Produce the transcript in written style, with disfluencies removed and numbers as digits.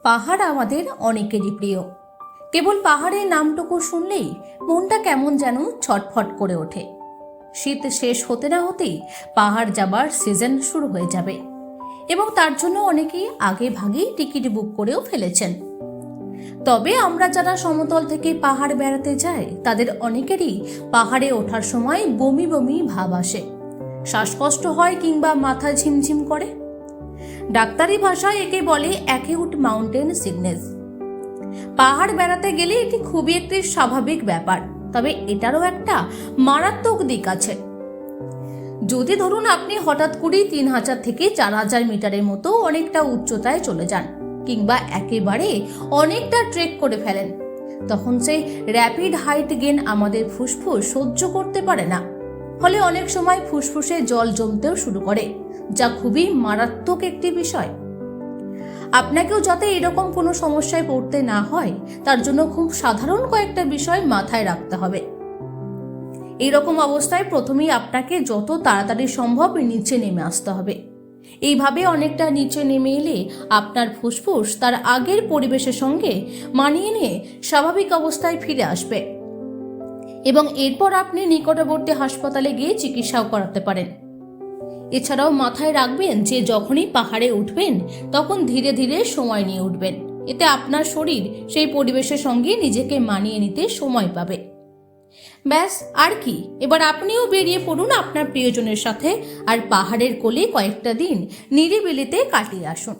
পাহাড় আমাদের অনেকেরই প্রিয়। কেবল পাহাড়ের নামটুকু শুনলেই মনটা কেমন যেন ছটফট করে ওঠে। শীত শেষ হতে না হতেই পাহাড় যাবার সিজন শুরু হয়ে যাবে এবং তার জন্য অনেকেই আগে ভাগেই টিকিট বুক করেও ফেলেছেন। তবে আমরা যারা সমতল থেকে পাহাড় বেড়াতে যাই তাদের অনেকেরই পাহাড়ে ওঠার সময় বমি বমি ভাব আসে, শ্বাসকষ্ট হয় কিংবা মাথা ঝিমঝিম করে। ডাক্তারি ভাষায় একে বলে অ্যাকিউট মাউন্টেন সিকনেস। পাহাড় বেড়াতে গেলে এটি খুবই একটি স্বাভাবিক ব্যাপার, তবে এটারও একটা মারাত্মক দিক আছে। যদি ধরুন আপনি হঠাৎ করেই 3000 থেকে 4000 মিটারের মতো অনেকটা উচ্চতায় চলে যান কিংবা একেবারে অনেকটা ট্রেক করে ফেলেন, তখন সেই র্যাপিড হাইট গেন আমাদের ফুসফুস সহ্য করতে পারে না। ফলে অনেক সময় ফুসফুসে জল জমতেও শুরু করে, যা খুবই মারাত্মক একটি বিষয়। আপনাকেও যাতে এরকম কোনো সমস্যায় পড়তে না হয় তার জন্য খুব সাধারণ কয়েকটা বিষয় মাথায় রাখতে হবে। এইরকম অবস্থায় প্রথমেই আপনাকে যত তাড়াতাড়ি সম্ভব নিচে নেমে আসতে হবে। এইভাবে অনেকটা নিচে নেমে এলে আপনার ফুসফুস তার আগের পরিবেশের সঙ্গে মানিয়ে নিয়ে স্বাভাবিক অবস্থায় ফিরে আসবে এবং এরপর আপনি নিকটবর্তী হাসপাতালে গিয়ে চিকিৎসাও করাতে পারেন। এছাড়াও মাথায় রাখবেন যে যখনই পাহাড়ে উঠবেন তখন ধীরে ধীরে সময় নিয়ে উঠবেন, এতে আপনার শরীর সেই পরিবেশের সঙ্গে নিজেকে মানিয়ে নিতে সময় পাবে। ব্যাস, আর কি, এবার আপনিও বেরিয়ে পড়ুন আপনার প্রিয়জনের সাথে আর পাহাড়ের কোলে কয়েকটা দিন নিরিবিলিতে কাটিয়ে আসুন।